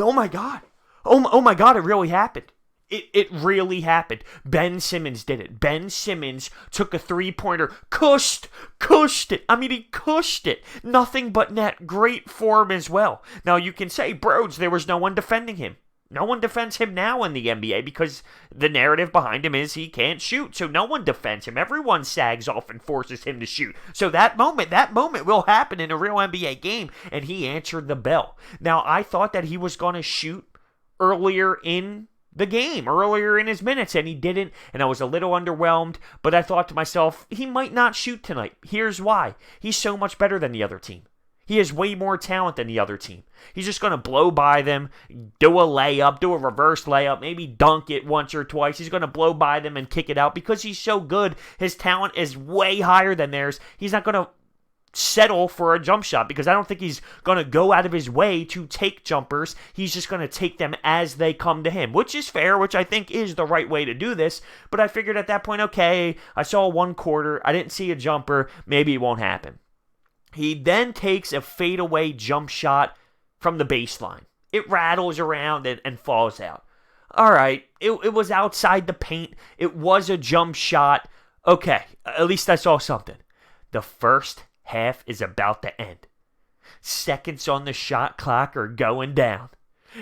oh my God. Oh my God, it really happened. It really happened. Ben Simmons did it. Ben Simmons took a three-pointer, cushed it. I mean, he cushed it. Nothing but net. Great form as well. Now, you can say, Broads, there was no one defending him. No one defends him now in the NBA because the narrative behind him is he can't shoot. So no one defends him. Everyone sags off and forces him to shoot. So that moment will happen in a real NBA game, and he answered the bell. Now, I thought that he was going to shoot earlier in the game, earlier in his minutes, and he didn't, and I was a little underwhelmed, but I thought to myself, he might not shoot tonight. Here's why. He's so much better than the other team. He has way more talent than the other team. He's just going to blow by them, do a layup, do a reverse layup, maybe dunk it once or twice. He's going to blow by them and kick it out because he's so good. His talent is way higher than theirs. He's not going to settle for a jump shot because I don't think he's going to go out of his way to take jumpers. He's just going to take them as they come to him, which is fair, which I think is the right way to do this. But I figured at that point, okay, I saw one quarter. I didn't see a jumper. Maybe it won't happen. He then takes a fadeaway jump shot from the baseline. It rattles around and falls out. All right, it was outside the paint. It was a jump shot. Okay, at least I saw something. The first half is about to end. Seconds on the shot clock are going down.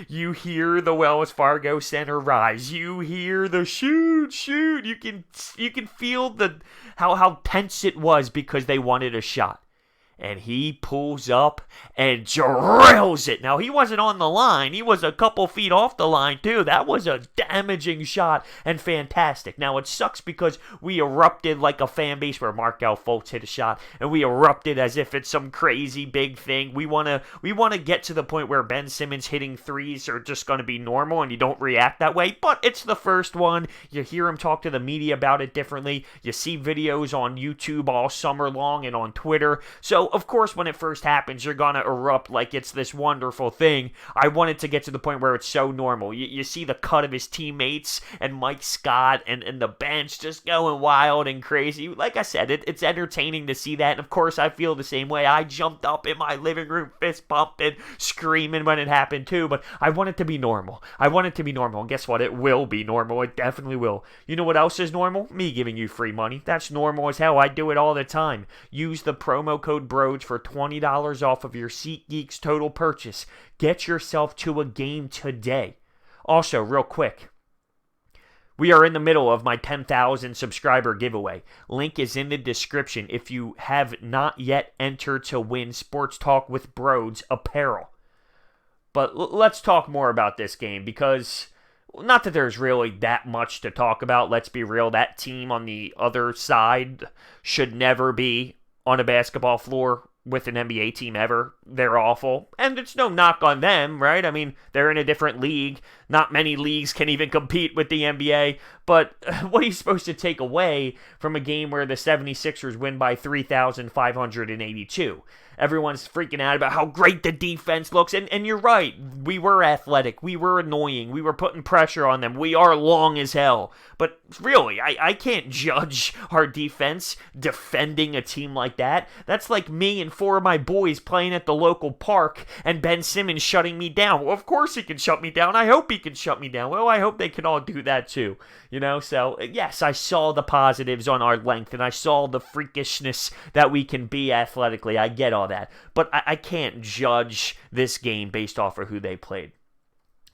You hear the Wells Fargo Center rise. You hear the shoot. You can feel how tense it was because they wanted a shot. And he pulls up and drills it. Now, he wasn't on the line. He was a couple feet off the line, too. That was a damaging shot and fantastic. Now, it sucks because we erupted like a fan base where Markelle Fultz hit a shot, and we erupted as if it's some crazy big thing. We want to get to the point where Ben Simmons hitting threes are just going to be normal, and you don't react that way. But it's the first one. You hear him talk to the media about it differently. You see videos on YouTube all summer long and on Twitter. So, of course, when it first happens, you're going to erupt like it's this wonderful thing. I want it to get to the point where it's so normal. You see the cut of his teammates and Mike Scott and the bench just going wild and crazy. Like I said, it's entertaining to see that. And, of course, I feel the same way. I jumped up in my living room, fist pumping, screaming when it happened, too. But I want it to be normal. And guess what? It will be normal. It definitely will. You know what else is normal? Me giving you free money. That's normal as hell. I do it all the time. Use the promo code Broads for $20 off of your SeatGeek's total purchase. Get yourself to a game today. Also, real quick, we are in the middle of my 10,000 subscriber giveaway. Link is in the description if you have not yet entered to win Sports Talk with Broads apparel. But let's talk more about this game because not that there's really that much to talk about. Let's be real. That team on the other side should never be on a basketball floor with an NBA team ever. They're awful. And it's no knock on them, right? I mean, they're in a different league. Not many leagues can even compete with the NBA. But what are you supposed to take away from a game where the 76ers win by 3,582? Everyone's freaking out about how great the defense looks. And you're right. We were athletic. We were annoying. We were putting pressure on them. We are long as hell. But really, I can't judge our defense defending a team like that. That's like me and four of my boys playing at the local park and Ben Simmons shutting me down. Well, of course he can shut me down. I hope he can shut me down. Well, I hope they can all do that too. You know, so yes, I saw the positives on our length and I saw the freakishness that we can be athletically. I get all that. But I can't judge this game based off of who they played.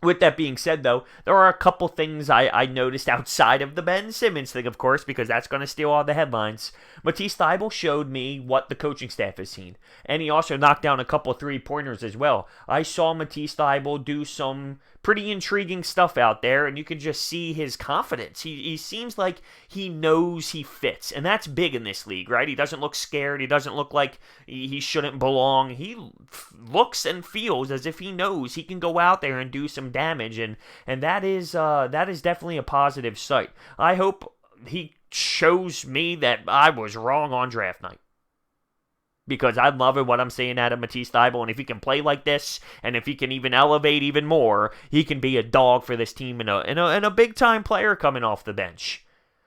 With that being said, though, there are a couple things I noticed outside of the Ben Simmons thing, of course, because that's going to steal all the headlines. Matisse Thybulle showed me what the coaching staff has seen, and he also knocked down a couple three-pointers as well. I saw Matisse Thybulle do some pretty intriguing stuff out there, and you can just see his confidence. He seems like he knows he fits, and that's big in this league, right? He doesn't look scared. He doesn't look like he shouldn't belong. He looks and feels as if he knows he can go out there and do some damage, and that is definitely a positive sight. I hope he shows me that I was wrong on draft night. Because I'm loving what I'm seeing out of Matisse Thybulle, and if he can play like this, and if he can even elevate even more, he can be a dog for this team and a big-time player coming off the bench.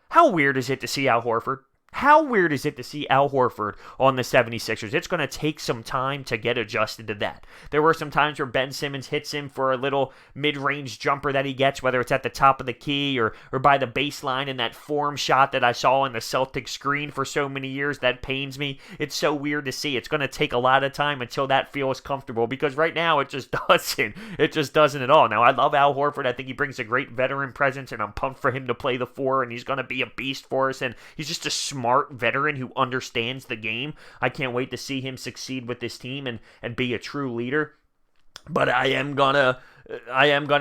How weird is it to see Al Horford? How weird is it to see Al Horford on the 76ers? It's going to take some time to get adjusted to that. There were some times where Ben Simmons hits him for a little mid-range jumper that he gets, whether it's at the top of the key or by the baseline in that form shot that I saw in the Celtics screen for so many years. That pains me. It's so weird to see. It's going to take a lot of time until that feels comfortable, because right now it just doesn't. It just doesn't at all. Now, I love Al Horford. I think he brings a great veteran presence, and I'm pumped for him to play the 4, and he's going to be a beast for us, and he's just a smart veteran who understands the game. I can't wait to see him succeed with this team and be a true leader. But I am gonna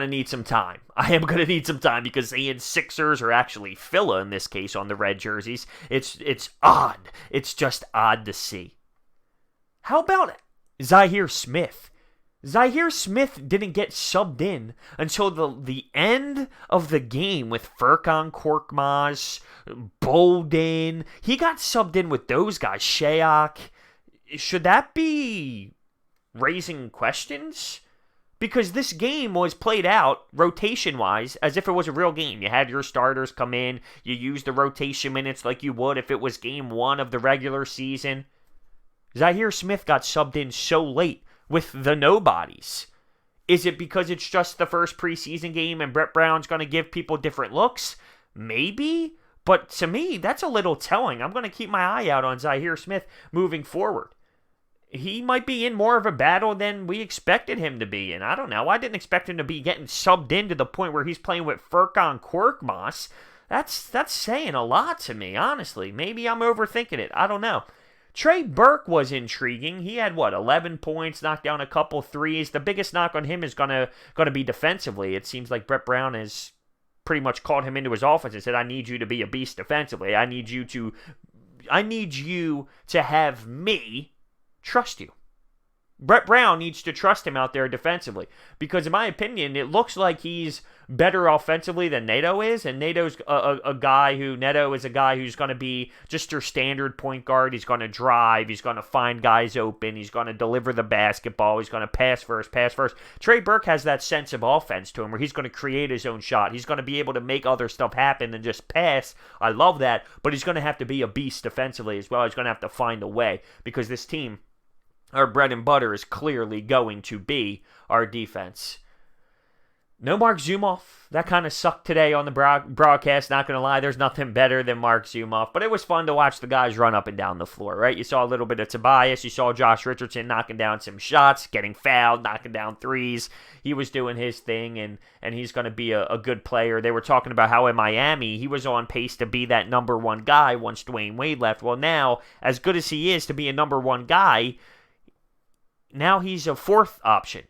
need some time. I am gonna need some time because seeing Sixers, or actually Phila in this case, on the red jerseys, it's odd. It's just odd to see. How about Zhaire Smith? Zhaire Smith didn't get subbed in until the end of the game with Furkan Korkmaz, Bolden. He got subbed in with those guys, Shayak. Should that be raising questions? Because this game was played out, rotation-wise, as if it was a real game. You had your starters come in, you used the rotation minutes like you would if it was game 1 of the regular season. Zhaire Smith got subbed in so late with the nobodies. Is it because it's just the first preseason game and Brett Brown's going to give people different looks? Maybe. But to me, that's a little telling. I'm going to keep my eye out on Zhaire Smith moving forward. He might be in more of a battle than we expected him to be in. I don't know. I didn't expect him to be getting subbed in to the point where he's playing with Furkan Korkmaz. That's saying a lot to me, honestly. Maybe I'm overthinking it. I don't know. Trey Burke was intriguing. He had, 11 points, knocked down a couple threes. The biggest knock on him is gonna be defensively. It seems like Brett Brown has pretty much called him into his offense and said, I need you to be a beast defensively. I need you to have me trust you. Brett Brown needs to trust him out there defensively, because in my opinion, it looks like he's better offensively than Neto is, and Neto is a guy who's going to be just your standard point guard. He's going to drive, he's going to find guys open, he's going to deliver the basketball, he's going to pass first. Trey Burke has that sense of offense to him where he's going to create his own shot. He's going to be able to make other stuff happen than just pass. I love that, but he's going to have to be a beast defensively as well. He's going to have to find a way, because this team, our bread and butter, is clearly going to be our defense. No Mark Zumov. That kind of sucked today on the broadcast, not going to lie. There's nothing better than Mark Zumov. But it was fun to watch the guys run up and down the floor, right? You saw a little bit of Tobias. You saw Josh Richardson knocking down some shots, getting fouled, knocking down threes. He was doing his thing, and he's going to be a good player. They were talking about how in Miami, he was on pace to be that number 1 guy once Dwayne Wade left. Well, now, as good as he is to be a number 1 guy, now he's a 4th option.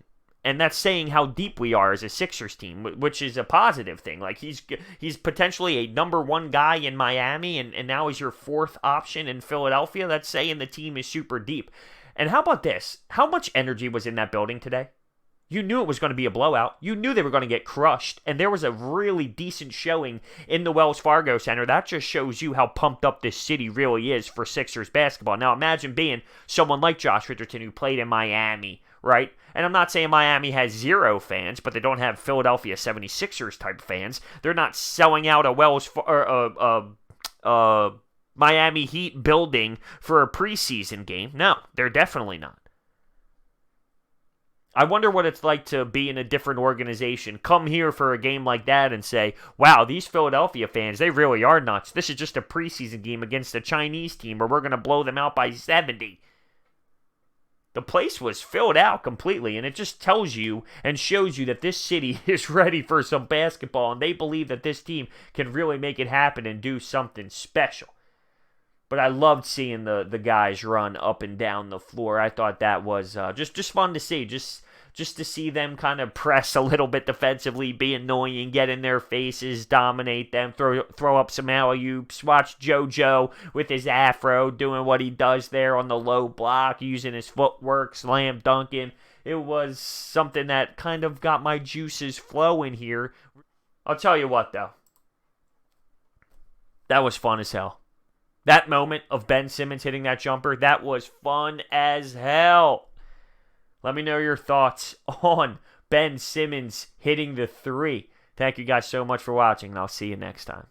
And that's saying how deep we are as a Sixers team, which is a positive thing. Like, he's potentially a number 1 guy in Miami, and now he's your 4th option in Philadelphia. That's saying the team is super deep. And how about this? How much energy was in that building today? You knew it was going to be a blowout. You knew they were going to get crushed. And there was a really decent showing in the Wells Fargo Center. That just shows you how pumped up this city really is for Sixers basketball. Now imagine being someone like Josh Richardson who played in Miami, right? And I'm not saying Miami has 0 fans, but they don't have Philadelphia 76ers type fans. They're not selling out a Miami Heat building for a preseason game. No, they're definitely not. I wonder what it's like to be in a different organization, come here for a game like that and say, wow, these Philadelphia fans, they really are nuts. This is just a preseason game against a Chinese team where we're going to blow them out by 70. The place was filled out completely, and it just tells you and shows you that this city is ready for some basketball, and they believe that this team can really make it happen and do something special. But I loved seeing the guys run up and down the floor. I thought that was just fun to see. Just to see them kind of press a little bit defensively, be annoying, get in their faces, dominate them, throw up some alley-oops. Watch JoJo with his afro doing what he does there on the low block, using his footwork, slam dunking. It was something that kind of got my juices flowing here. I'll tell you what, though. That was fun as hell. That moment of Ben Simmons hitting that jumper, that was fun as hell. Let me know your thoughts on Ben Simmons hitting the 3. Thank you guys so much for watching, and I'll see you next time.